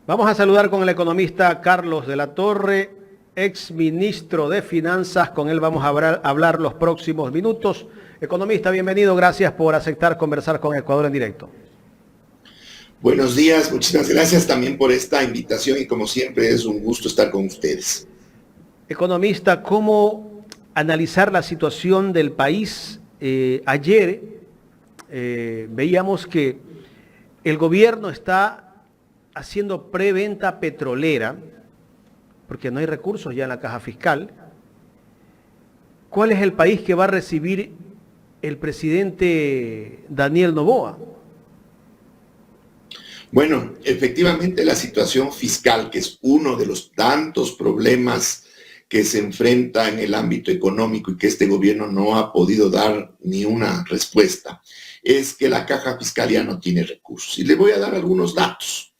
Vamos a saludar con el economista Carlos de la Torre, ex ministro de Finanzas. Con él vamos a hablar los próximos minutos. Economista, bienvenido. Gracias por aceptar conversar con Ecuador en directo. Buenos días, muchísimas gracias también por esta invitación y como siempre es un gusto estar con ustedes. Economista, ¿cómo analizar la situación del país? Ayer veíamos que el gobierno está haciendo preventa petrolera, porque no hay recursos ya en la caja fiscal. ¿Cuál es el país que va a recibir el presidente Daniel Noboa? Bueno, efectivamente la situación fiscal, que es uno de los tantos problemas que se enfrenta en el ámbito económico y que este gobierno no ha podido dar ni una respuesta, es que la caja fiscal ya no tiene recursos. Y le voy a dar algunos datos.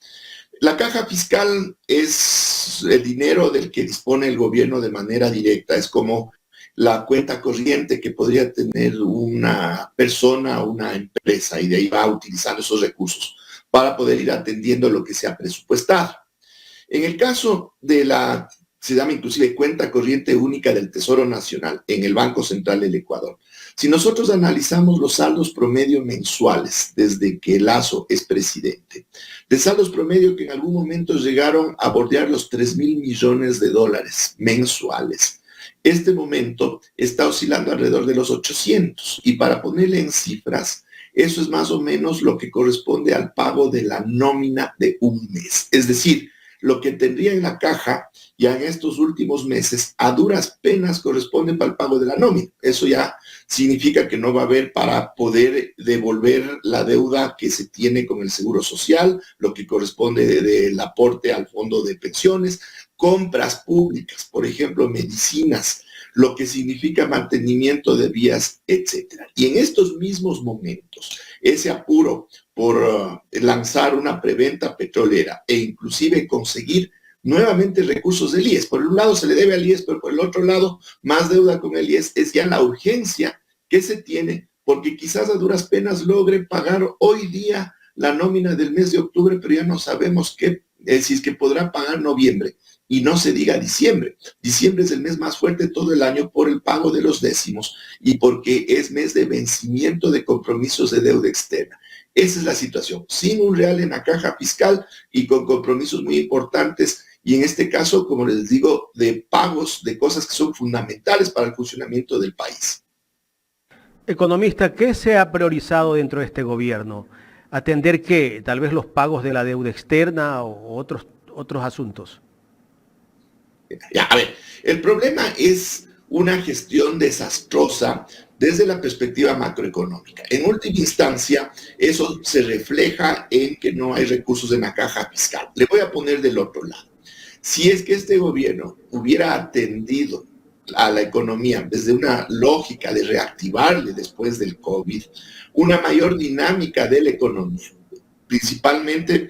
La caja fiscal es el dinero del que dispone el gobierno de manera directa, es como la cuenta corriente que podría tener una persona o una empresa y de ahí va utilizando esos recursos para poder ir atendiendo lo que se ha presupuestado. En el caso de se llama inclusive cuenta corriente única del Tesoro Nacional en el Banco Central del Ecuador. Si nosotros analizamos los saldos promedio mensuales desde que Lasso es presidente, de saldos promedio que en algún momento llegaron a bordear los 3.000 millones de dólares mensuales, este momento está oscilando alrededor de los 800 y para ponerle en cifras, eso es más o menos lo que corresponde al pago de la nómina de un mes. Es decir, lo que tendría en la caja ya en estos últimos meses a duras penas corresponde para el pago de la nómina. Eso ya significa que no va a haber para poder devolver la deuda que se tiene con el Seguro Social, lo que corresponde del aporte al fondo de pensiones, compras públicas, por ejemplo, medicinas, lo que significa mantenimiento de vías, etcétera. Y en estos mismos momentos, ese apuro por lanzar una preventa petrolera e inclusive conseguir nuevamente recursos del IES. Por un lado se le debe al IES, pero por el otro lado, más deuda con el IES es ya la urgencia que se tiene, porque quizás a duras penas logre pagar hoy día la nómina del mes de octubre, pero ya no sabemos si es que podrá pagar noviembre. Y no se diga diciembre. Diciembre es el mes más fuerte todo el año por el pago de los décimos y porque es mes de vencimiento de compromisos de deuda externa. Esa es la situación, sin un real en la caja fiscal y con compromisos muy importantes y en este caso, como les digo, de pagos de cosas que son fundamentales para el funcionamiento del país. Economista, ¿qué se ha priorizado dentro de este gobierno? ¿Atender qué? ¿Tal vez los pagos de la deuda externa o otros asuntos? Ya, a ver, el problema es una gestión desastrosa desde la perspectiva macroeconómica. En última instancia, eso se refleja en que no hay recursos en la caja fiscal. Le voy a poner del otro lado. Si es que este gobierno hubiera atendido a la economía desde una lógica de reactivarle después del COVID, una mayor dinámica de la economía, principalmente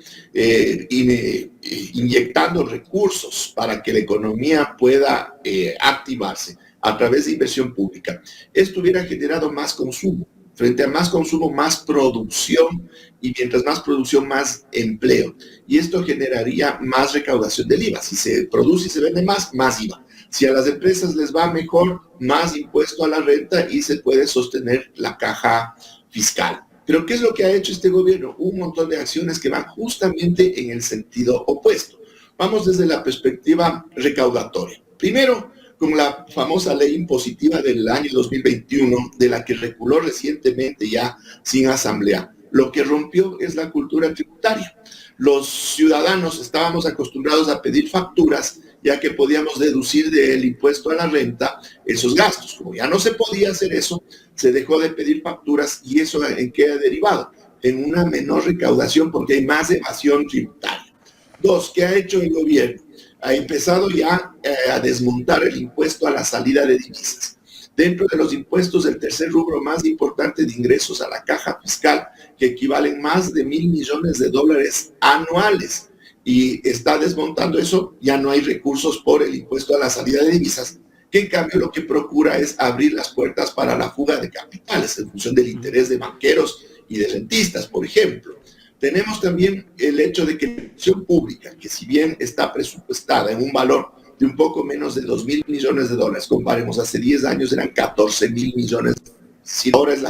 inyectando recursos para que la economía pueda activarse a través de inversión pública. Esto hubiera generado más consumo. Frente a más consumo, más producción, y mientras más producción, más empleo. Y esto generaría más recaudación del IVA. Si se produce y se vende más, más IVA. Si a las empresas les va mejor, más impuesto a la renta y se puede sostener la caja fiscal. Pero ¿qué es lo que ha hecho este gobierno? Un montón de acciones que van justamente en el sentido opuesto. Vamos desde la perspectiva recaudatoria. Primero, con la famosa ley impositiva del año 2021, de la que reculó recientemente ya sin asamblea. Lo que rompió es la cultura tributaria. Los ciudadanos estábamos acostumbrados a pedir facturas, ya que podíamos deducir del impuesto a la renta esos gastos. Como ya no se podía hacer eso, se dejó de pedir facturas y eso ¿en qué ha derivado? En una menor recaudación porque hay más evasión tributaria. Dos, ¿qué ha hecho el gobierno? Ha empezado ya a desmontar el impuesto a la salida de divisas. Dentro de los impuestos, el tercer rubro más importante de ingresos a la caja fiscal, que equivalen más de 1.000 millones de dólares anuales, y está desmontando eso, ya no hay recursos por el impuesto a la salida de divisas, que en cambio lo que procura es abrir las puertas para la fuga de capitales en función del interés de banqueros y de rentistas, por ejemplo. tenemos también el hecho de que la inversión pública, que si bien está presupuestada en un valor de un poco menos de 2.000 millones de dólares, comparemos, hace 10 años eran 14.000 millones, si ahora es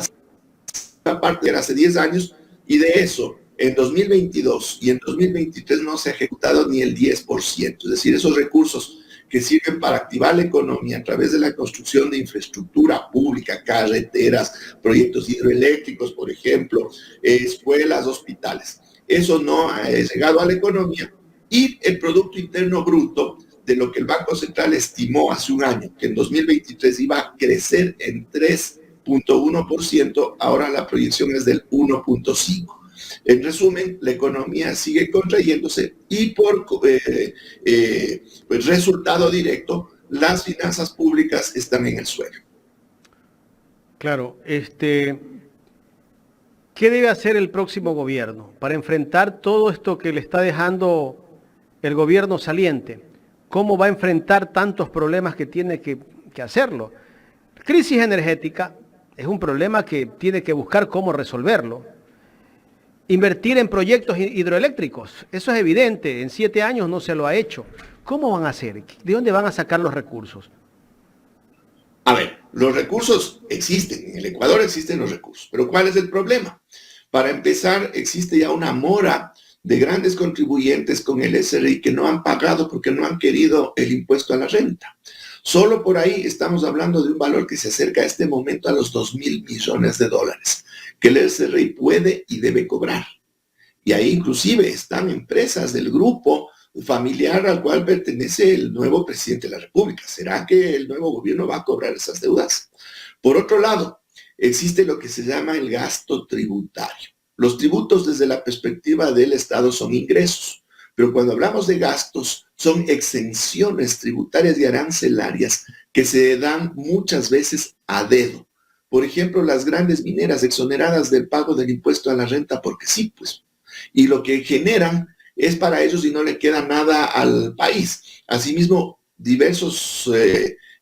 la parte de hace 10 años, y de eso, en 2022 y en 2023 no se ha ejecutado ni el 10%, es decir, esos recursos que sirven para activar la economía a través de la construcción de infraestructura pública, carreteras, proyectos hidroeléctricos, por ejemplo, escuelas, hospitales. Eso no ha llegado a la economía y el Producto Interno Bruto, de lo que el Banco Central estimó hace un año, que en 2023 iba a crecer en 3.1%, ahora la proyección es del 1.5%. En resumen, la economía sigue contrayéndose y por pues resultado directo, las finanzas públicas están en el suelo. Claro, ¿qué debe hacer el próximo gobierno para enfrentar todo esto que le está dejando el gobierno saliente? ¿Cómo va a enfrentar tantos problemas que tiene que hacerlo? Crisis energética es un problema que tiene que buscar cómo resolverlo. Invertir en proyectos hidroeléctricos, eso es evidente, en 7 años no se lo ha hecho. ¿Cómo van a hacer? ¿De dónde van a sacar los recursos? A ver, los recursos existen, en el Ecuador existen los recursos, pero ¿cuál es el problema? Para empezar, existe ya una mora de grandes contribuyentes con el SRI que no han pagado porque no han querido el impuesto a la renta. Solo por ahí estamos hablando de un valor que se acerca a este momento a los 2.000 millones de dólares, que el SRI puede y debe cobrar. Y ahí inclusive están empresas del grupo familiar al cual pertenece el nuevo presidente de la República. ¿Será que el nuevo gobierno va a cobrar esas deudas? Por otro lado, existe lo que se llama el gasto tributario. Los tributos desde la perspectiva del Estado son ingresos, pero cuando hablamos de gastos son exenciones tributarias y arancelarias que se dan muchas veces a dedo. Por ejemplo, las grandes mineras exoneradas del pago del impuesto a la renta porque sí, pues. Y lo que generan es para ellos y no le queda nada al país. Asimismo, diversos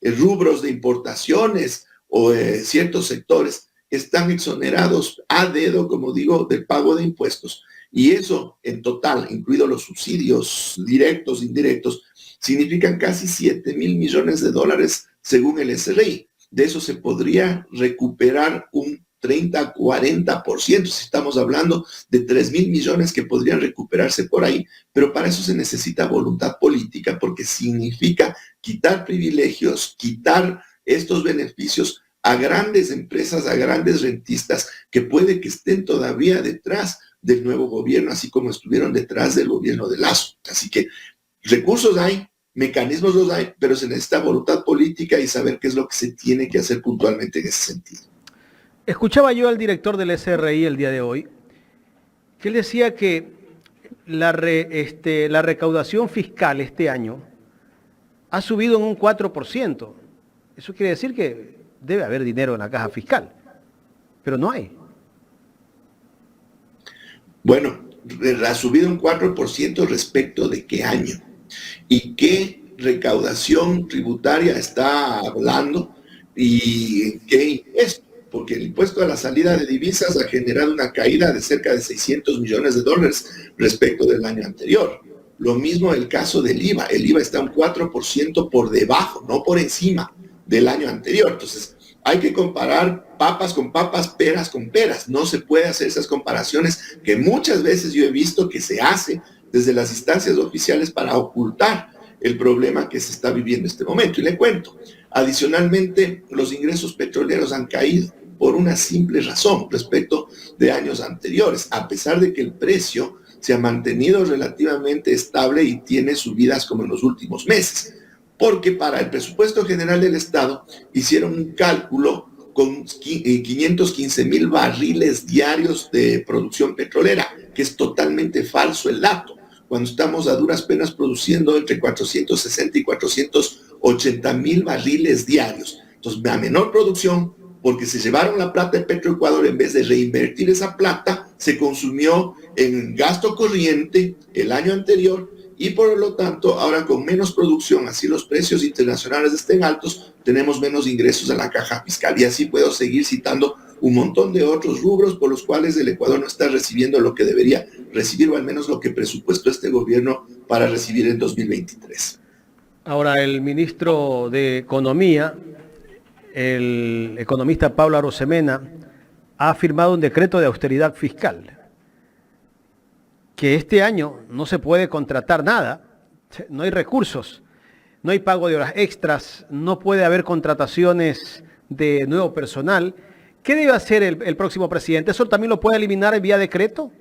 rubros de importaciones o ciertos sectores están exonerados a dedo, como digo, del pago de impuestos. Y eso, en total, incluidos los subsidios directos e indirectos, significan casi 7.000 millones de dólares según el SRI. De eso se podría recuperar un 30-40%, si estamos hablando de 3.000 millones que podrían recuperarse por ahí, pero para eso se necesita voluntad política porque significa quitar privilegios, quitar estos beneficios a grandes empresas, a grandes rentistas que puede que estén todavía detrás del nuevo gobierno, así como estuvieron detrás del gobierno de Lazo. Así que recursos hay, mecanismos los hay, pero se necesita voluntad política y saber qué es lo que se tiene que hacer puntualmente en ese sentido. Escuchaba yo al director del SRI el día de hoy, que él decía que la recaudación fiscal este año ha subido en un 4%. Eso quiere decir que debe haber dinero en la caja fiscal, pero no hay. Bueno, ha subido un 4% respecto de qué año y qué recaudación tributaria está hablando y qué impuesto, porque el impuesto a la salida de divisas ha generado una caída de cerca de 600 millones de dólares respecto del año anterior. Lo mismo el caso del IVA. El IVA está un 4% por debajo, no por encima del año anterior. Entonces, hay que comparar papas con papas, peras con peras. No se puede hacer esas comparaciones que muchas veces yo he visto que se hace desde las instancias oficiales para ocultar el problema que se está viviendo en este momento. Y le cuento, adicionalmente, los ingresos petroleros han caído por una simple razón respecto de años anteriores, a pesar de que el precio se ha mantenido relativamente estable y tiene subidas como en los últimos meses. Porque para el presupuesto general del Estado hicieron un cálculo con 515,000 barriles diarios de producción petrolera, que es totalmente falso el dato, cuando estamos a duras penas produciendo entre 460 y 480,000 barriles diarios. Entonces, a menor producción, porque se llevaron la plata de Petroecuador, en vez de reinvertir esa plata, se consumió en gasto corriente el año anterior, y por lo tanto, ahora con menos producción, así los precios internacionales estén altos, tenemos menos ingresos a la caja fiscal. Y así puedo seguir citando un montón de otros rubros por los cuales el Ecuador no está recibiendo lo que debería recibir, o al menos lo que presupuestó este gobierno para recibir en 2023. Ahora, el ministro de Economía, el economista Pablo Arosemena, ha firmado un decreto de austeridad fiscal, que este año no se puede contratar nada, no hay recursos, no hay pago de horas extras, no puede haber contrataciones de nuevo personal. ¿Qué debe hacer el próximo presidente? ¿Eso también lo puede eliminar vía decreto?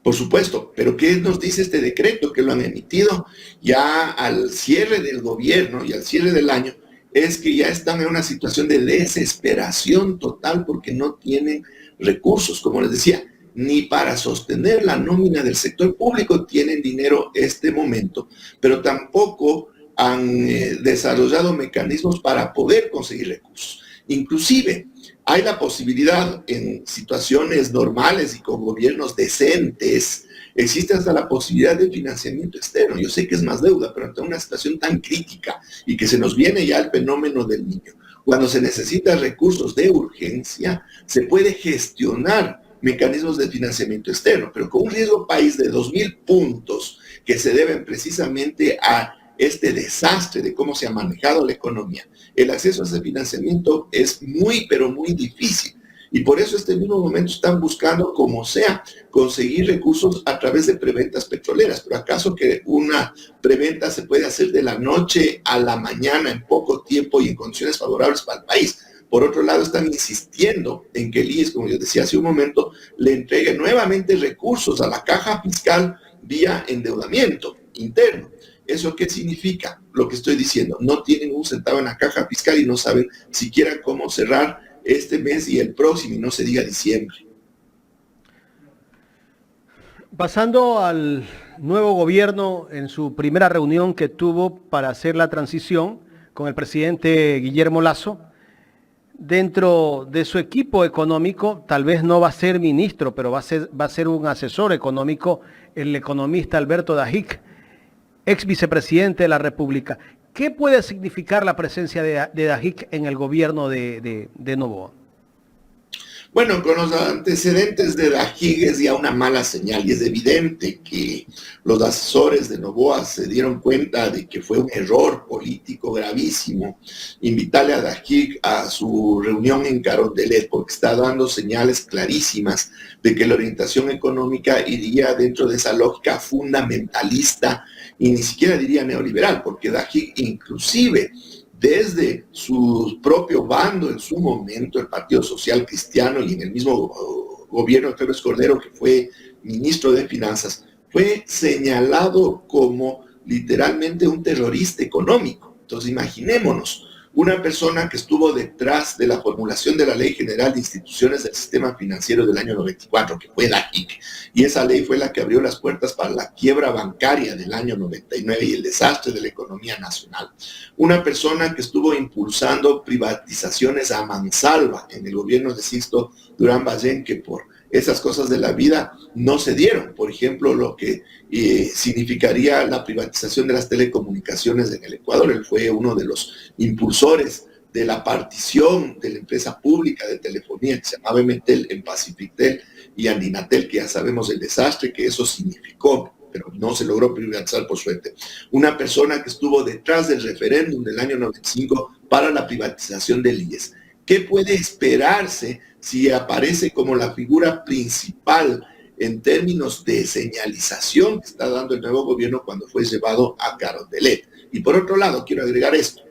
Por supuesto, pero ¿qué nos dice este decreto que lo han emitido ya al cierre del gobierno y al cierre del año? Es que ya están en una situación de desesperación total porque no tienen recursos, como les decía, ni para sostener la nómina del sector público tienen dinero este momento, pero tampoco han desarrollado mecanismos para poder conseguir recursos. Inclusive, hay la posibilidad en situaciones normales y con gobiernos decentes, existe hasta la posibilidad de financiamiento externo. Yo sé que es más deuda, pero ante una situación tan crítica y que se nos viene ya el fenómeno del niño, cuando se necesitan recursos de urgencia, se puede gestionar mecanismos de financiamiento externo, pero con un riesgo país de 2.000 puntos que se deben precisamente a este desastre de cómo se ha manejado la economía. El acceso a ese financiamiento es muy, pero muy difícil. Y por eso este mismo momento están buscando, como sea, conseguir recursos a través de preventas petroleras. Pero ¿acaso que una preventa se puede hacer de la noche a la mañana en poco tiempo y en condiciones favorables para el país? Por otro lado, están insistiendo en que el IES, como yo decía hace un momento, le entregue nuevamente recursos a la caja fiscal vía endeudamiento interno. ¿Eso qué significa? Lo que estoy diciendo, no tienen un centavo en la caja fiscal y no saben siquiera cómo cerrar este mes y el próximo, y no se diga diciembre. Pasando al nuevo gobierno en su primera reunión que tuvo para hacer la transición con el presidente Guillermo Lasso, dentro de su equipo económico, tal vez no va a ser ministro, pero va a ser un asesor económico, el economista Alberto Dajic, ex vicepresidente de la República. ¿Qué puede significar la presencia de Dajic en el gobierno de Noboa? Bueno, con los antecedentes de Dajic es ya una mala señal y es evidente que los asesores de Noboa se dieron cuenta de que fue un error político gravísimo invitarle a Dajic a su reunión en Carondelet, porque está dando señales clarísimas de que la orientación económica iría dentro de esa lógica fundamentalista y ni siquiera diría neoliberal, porque Dajic inclusive desde su propio bando en su momento, el Partido Social Cristiano, y en el mismo gobierno de Pérez Cordero, que fue ministro de Finanzas, fue señalado como literalmente un terrorista económico. Entonces imaginémonos, una persona que estuvo detrás de la formulación de la Ley General de Instituciones del Sistema Financiero del año 94, que fue Dajic, y esa ley fue la que abrió las puertas para la quiebra bancaria del año 99 y el desastre de la economía nacional. Una persona que estuvo impulsando privatizaciones a mansalva en el gobierno de Sixto Durán Ballén, que por esas cosas de la vida no se dieron. Por ejemplo, lo que significaría la privatización de las telecomunicaciones en el Ecuador. Él fue uno de los impulsores de la partición de la empresa pública de telefonía que se llamaba Emetel en Pacifictel y Andinatel, que ya sabemos el desastre que eso significó, pero no se logró privatizar por suerte. Una persona que estuvo detrás del referéndum del año 95 para la privatización del IES. ¿Qué puede esperarse si aparece como la figura principal en términos de señalización que está dando el nuevo gobierno cuando fue llevado a Carondelet? Y por otro lado, quiero agregar esto.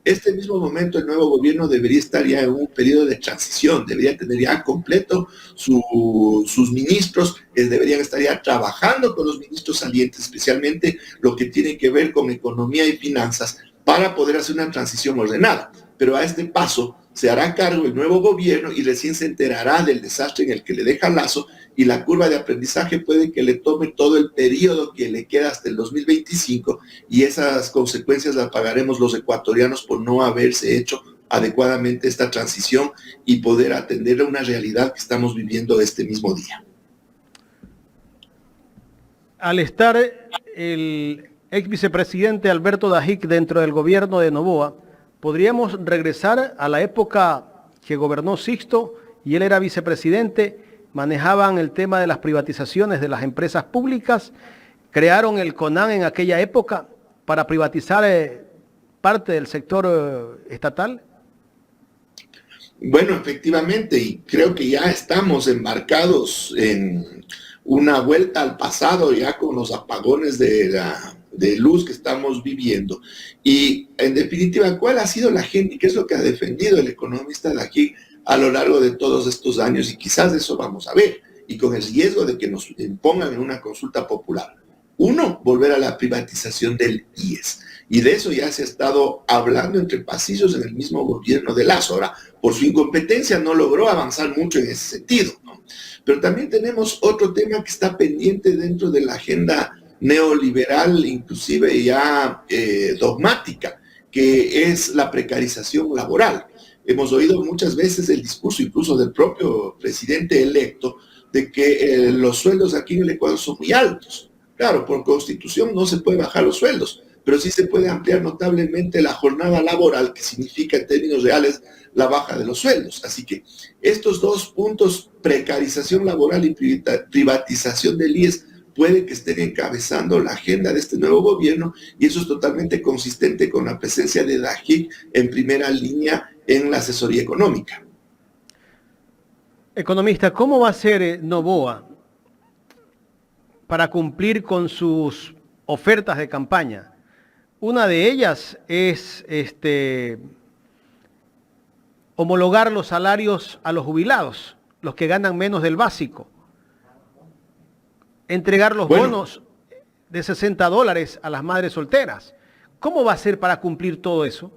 Este mismo momento el nuevo gobierno debería estar ya en un periodo de transición, debería tener ya completo sus ministros, deberían estar ya trabajando con los ministros salientes, especialmente lo que tiene que ver con economía y finanzas, para poder hacer una transición ordenada. Pero a este paso se hará cargo el nuevo gobierno y recién se enterará del desastre en el que le deja Lasso, y la curva de aprendizaje puede que le tome todo el periodo que le queda hasta el 2025, y esas consecuencias las pagaremos los ecuatorianos por no haberse hecho adecuadamente esta transición y poder atender a una realidad que estamos viviendo este mismo día. Al estar el ex vicepresidente Alberto Dajic dentro del gobierno de Noboa, ¿podríamos regresar a la época que gobernó Sixto y él era vicepresidente, manejaban el tema de las privatizaciones de las empresas públicas, crearon el CONAN en aquella época para privatizar parte del sector estatal. Bueno, efectivamente, y creo que ya estamos embarcados en una vuelta al pasado ya con los apagones de luz que estamos viviendo. Y en definitiva, ¿cuál ha sido la agenda y qué es lo que ha defendido el economista de aquí a lo largo de todos estos años? Y quizás de eso vamos a ver, y con el riesgo de que nos impongan en una consulta popular. Uno, volver a la privatización del IES. Y de eso ya se ha estado hablando entre pasillos en el mismo gobierno de Lasso. Ahora, por su incompetencia no logró avanzar mucho en ese sentido, ¿no? Pero también tenemos otro tema que está pendiente dentro de la agenda neoliberal, inclusive ya dogmática, que es la precarización laboral. Hemos oído muchas veces el discurso, incluso del propio presidente electo, de que los sueldos aquí en el Ecuador son muy altos. Claro, por constitución no se puede bajar los sueldos, pero sí se puede ampliar notablemente la jornada laboral, que significa en términos reales la baja de los sueldos. Así que estos dos puntos, precarización laboral y privatización del IES, puede que estén encabezando la agenda de este nuevo gobierno, y eso es totalmente consistente con la presencia de DAGIC en primera línea en la asesoría económica. Economista, ¿cómo va a ser Noboa para cumplir con sus ofertas de campaña? Una de ellas es homologar los salarios a los jubilados, los que ganan menos del básico, entregar los bonos de $60 a las madres solteras. ¿Cómo va a ser para cumplir todo eso?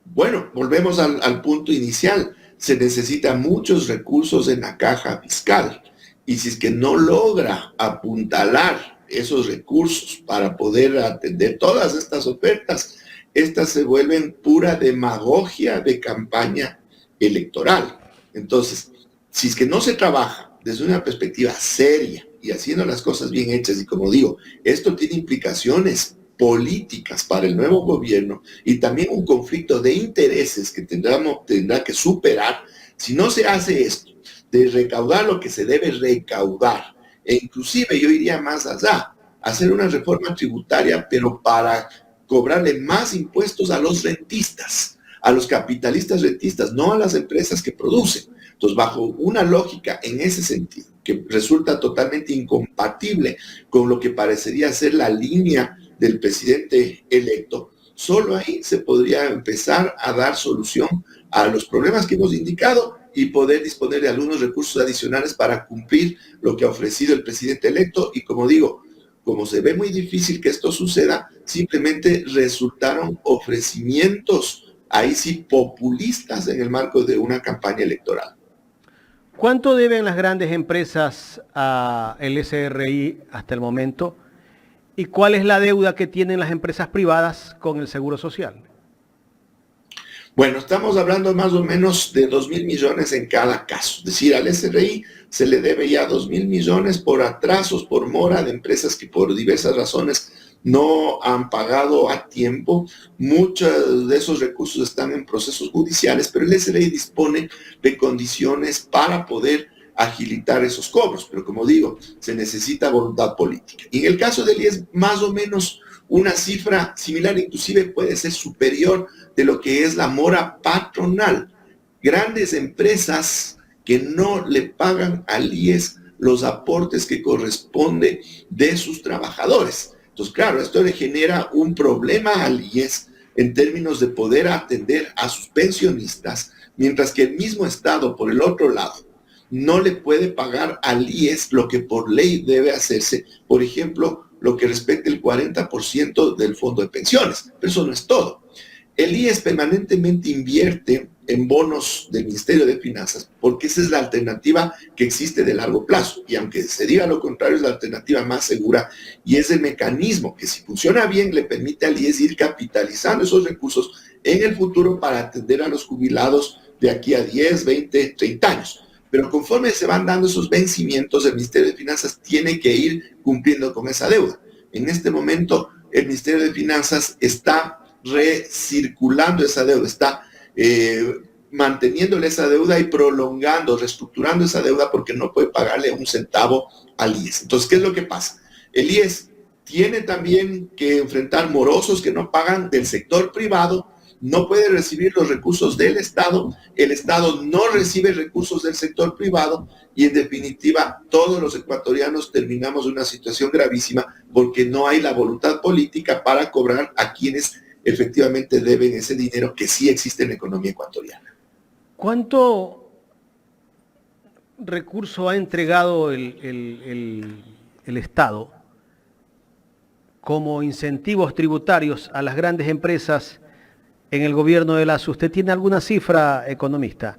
Bueno, volvemos al punto inicial. Se necesitan muchos recursos en la caja fiscal. Y si es que no logra apuntalar esos recursos para poder atender todas estas ofertas, estas se vuelven pura demagogia de campaña electoral. Entonces, si es que no se trabaja desde una perspectiva seria y haciendo las cosas bien hechas, y como digo, esto tiene implicaciones políticas para el nuevo gobierno y también un conflicto de intereses que tendrá que superar. Si no se hace esto, de recaudar lo que se debe recaudar, e inclusive yo iría más allá, hacer una reforma tributaria, pero para cobrarle más impuestos a los rentistas, a los capitalistas rentistas, no a las empresas que producen. Entonces, bajo una lógica en ese sentido, que resulta totalmente incompatible con lo que parecería ser la línea del presidente electo, solo ahí se podría empezar a dar solución a los problemas que hemos indicado y poder disponer de algunos recursos adicionales para cumplir lo que ha ofrecido el presidente electo. Y como digo, como se ve muy difícil que esto suceda, simplemente resultaron ofrecimientos, ahí sí, populistas en el marco de una campaña electoral. ¿Cuánto deben las grandes empresas al SRI hasta el momento? ¿Y cuál es la deuda que tienen las empresas privadas con el Seguro Social? Bueno, estamos hablando más o menos de 2.000 millones en cada caso. Es decir, al SRI se le debe ya 2.000 millones por atrasos, por mora de empresas que por diversas razones no han pagado a tiempo. Muchos de esos recursos están en procesos judiciales, pero el SRI dispone de condiciones para poder agilitar esos cobros. Pero como digo, se necesita voluntad política. Y en el caso del IES, más o menos una cifra similar, inclusive puede ser superior de lo que es la mora patronal. Grandes empresas que no le pagan al IES los aportes que corresponden de sus trabajadores. Entonces, claro, esto le genera un problema al IES en términos de poder atender a sus pensionistas, mientras que el mismo Estado, por el otro lado, no le puede pagar al IES lo que por ley debe hacerse, por ejemplo, lo que respecta el 40% del fondo de pensiones. Pero eso no es todo. El IES permanentemente invierte en bonos del Ministerio de Finanzas, porque esa es la alternativa que existe de largo plazo. Y aunque se diga lo contrario, es la alternativa más segura y es el mecanismo que, si funciona bien, le permite al IES ir capitalizando esos recursos en el futuro para atender a los jubilados de aquí a 10, 20, 30 años. Pero conforme se van dando esos vencimientos, el Ministerio de Finanzas tiene que ir cumpliendo con esa deuda. En este momento, el Ministerio de Finanzas está recirculando esa deuda, está manteniéndole esa deuda y prolongando, reestructurando esa deuda porque no puede pagarle un centavo al IES. Entonces, ¿qué es lo que pasa? El IES tiene también que enfrentar morosos que no pagan del sector privado, no puede recibir los recursos del Estado, el Estado no recibe recursos del sector privado y en definitiva todos los ecuatorianos terminamos en una situación gravísima porque no hay la voluntad política para cobrar a quienes efectivamente deben ese dinero que sí existe en la economía ecuatoriana. ¿Cuánto recurso ha entregado el Estado como incentivos tributarios a las grandes empresas en el gobierno de Lasso? ¿Usted tiene alguna cifra, economista?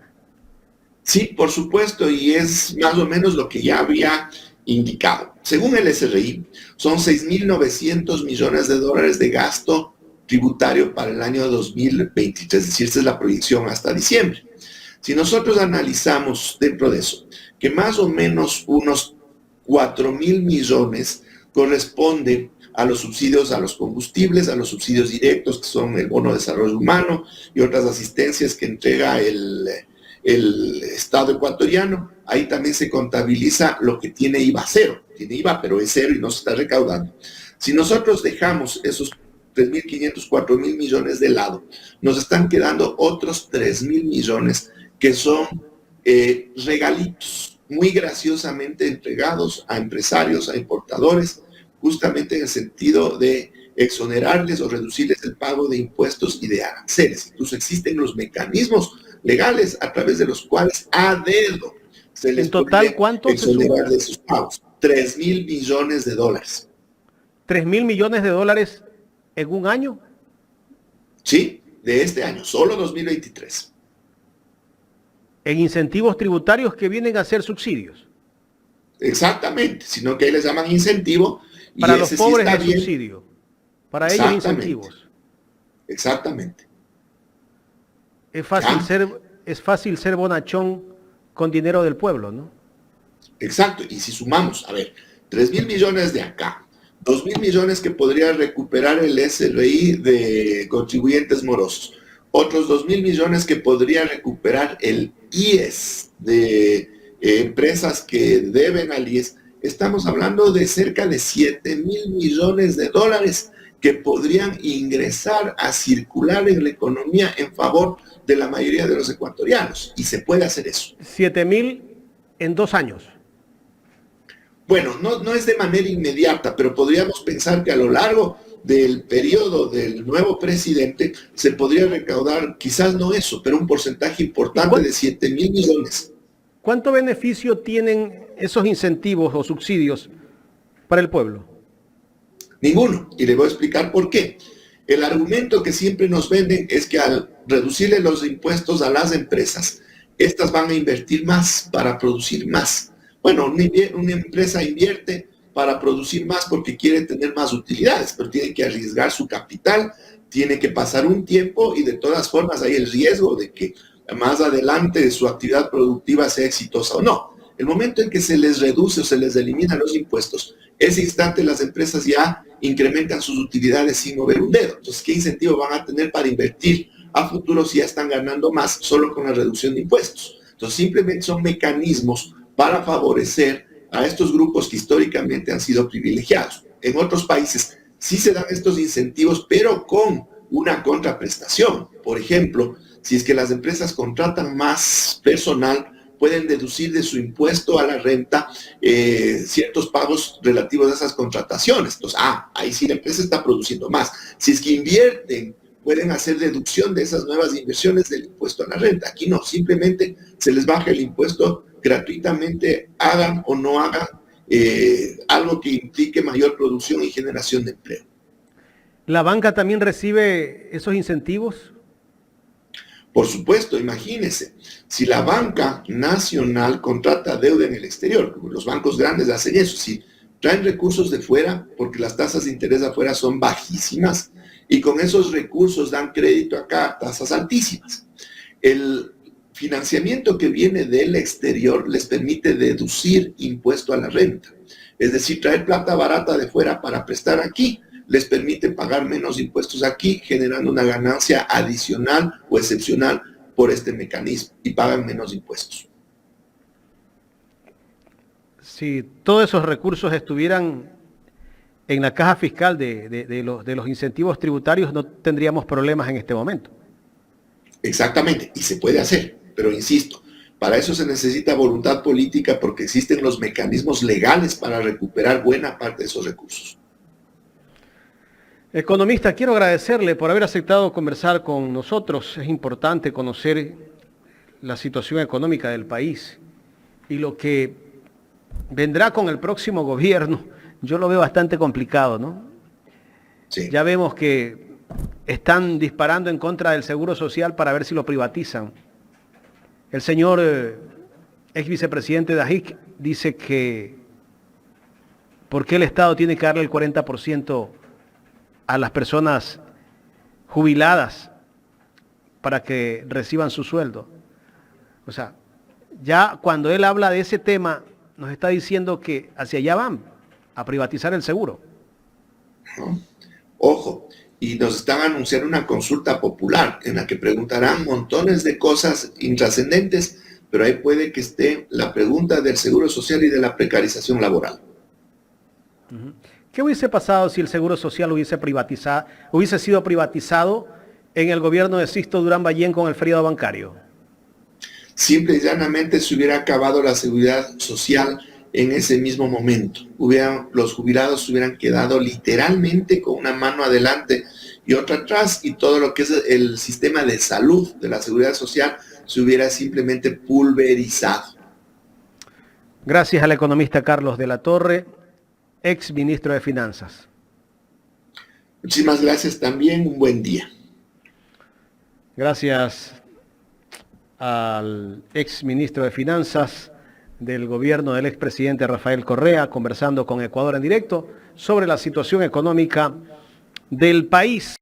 Sí, por supuesto, y es más o menos lo que ya había indicado. Según el SRI, son 6.900 millones de dólares de gasto tributario para el año 2023, es decir, esta es la proyección hasta diciembre. Si nosotros analizamos dentro de eso, que más o menos unos 4.000 millones corresponden a los subsidios a los combustibles, a los subsidios directos, que son el bono de desarrollo humano y otras asistencias que entrega el Estado ecuatoriano. Ahí también se contabiliza lo que tiene IVA cero. Tiene IVA, pero es cero y no se está recaudando. Si nosotros dejamos esos 3.500, 4.000 millones de lado, nos están quedando otros 3.000 millones que son regalitos muy graciosamente entregados a empresarios, a importadores, justamente en el sentido de exonerarles o reducirles el pago de impuestos y de aranceles. Incluso existen los mecanismos legales a través de los cuales a dedo se les ¿En total puede cuánto exonerar de sus pagos? 3.000 millones de dólares. ¿3.000 millones de dólares en un año? Sí, de este año, solo 2023. En incentivos tributarios que vienen a ser subsidios. Exactamente, sino que ahí les llaman incentivo. Y para los pobres sí es subsidio, para ellos incentivos. Exactamente. Es fácil ser bonachón con dinero del pueblo, ¿no? Exacto, y si sumamos, a ver, 3.000 millones de acá, 2.000 millones que podría recuperar el SRI de contribuyentes morosos, otros 2.000 millones que podría recuperar el IES de empresas que deben al IES, estamos hablando de cerca de 7.000 millones de dólares que podrían ingresar a circular en la economía en favor de la mayoría de los ecuatorianos. Y se puede hacer eso. 7.000 en 2 años. Bueno, no es de manera inmediata, pero podríamos pensar que a lo largo del periodo del nuevo presidente se podría recaudar, quizás no eso, pero un porcentaje importante de 7.000 millones. ¿Cuánto beneficio tienen esos incentivos o subsidios para el pueblo? Ninguno, y le voy a explicar por qué. El argumento que siempre nos venden es que al reducirle los impuestos a las empresas, estas van a invertir más para producir más. Bueno, una empresa invierte para producir más porque quiere tener más utilidades, pero tiene que arriesgar su capital, tiene que pasar un tiempo y de todas formas hay el riesgo de que más adelante su actividad productiva sea exitosa o no. El momento en que se les reduce o se les eliminan los impuestos, ese instante las empresas ya incrementan sus utilidades sin mover un dedo. Entonces, ¿qué incentivo van a tener para invertir a futuro si ya están ganando más solo con la reducción de impuestos? Entonces, simplemente son mecanismos para favorecer a estos grupos que históricamente han sido privilegiados. En otros países sí se dan estos incentivos, pero con una contraprestación. Por ejemplo, si es que las empresas contratan más personal, pueden deducir de su impuesto a la renta ciertos pagos relativos a esas contrataciones. Entonces, ahí sí la empresa está produciendo más. Si es que invierten, pueden hacer deducción de esas nuevas inversiones del impuesto a la renta. Aquí no, simplemente se les baja el impuesto gratuitamente, hagan o no hagan algo que implique mayor producción y generación de empleo. ¿La banca también recibe esos incentivos? Por supuesto, imagínense, si la banca nacional contrata deuda en el exterior, los bancos grandes hacen eso, si traen recursos de fuera, porque las tasas de interés afuera son bajísimas, y con esos recursos dan crédito acá a tasas altísimas. El financiamiento que viene del exterior les permite deducir impuesto a la renta, es decir, traer plata barata de fuera para prestar aquí, les permite pagar menos impuestos aquí, generando una ganancia adicional o excepcional por este mecanismo y pagan menos impuestos. Si todos esos recursos estuvieran en la caja fiscal de los incentivos tributarios, no tendríamos problemas en este momento. Exactamente, y se puede hacer, pero insisto, para eso se necesita voluntad política porque existen los mecanismos legales para recuperar buena parte de esos recursos. Economista, quiero agradecerle por haber aceptado conversar con nosotros. Es importante conocer la situación económica del país y lo que vendrá con el próximo gobierno. Yo lo veo bastante complicado, ¿no? Sí. Ya vemos que están disparando en contra del Seguro Social para ver si lo privatizan. El señor ex vicepresidente de AGIC dice que ¿por qué el Estado tiene que darle el 40% a las personas jubiladas para que reciban su sueldo? O sea, ya cuando él habla de ese tema, nos está diciendo que hacia allá van, a privatizar el seguro. Ojo, y nos están anunciando una consulta popular en la que preguntarán montones de cosas intrascendentes, pero ahí puede que esté la pregunta del seguro social y de la precarización laboral. ¿Qué hubiese pasado si el Seguro Social hubiese sido privatizado en el gobierno de Sixto Durán Ballén con el feriado bancario? Simple y llanamente se hubiera acabado la seguridad social en ese mismo momento. Los jubilados se hubieran quedado literalmente con una mano adelante y otra atrás, y todo lo que es el sistema de salud de la seguridad social se hubiera simplemente pulverizado. Gracias al economista Carlos de la Torre, ex ministro de Finanzas. Muchísimas gracias también, un buen día. Gracias al ex ministro de Finanzas del gobierno del expresidente Rafael Correa, conversando con Ecuador en directo sobre la situación económica del país.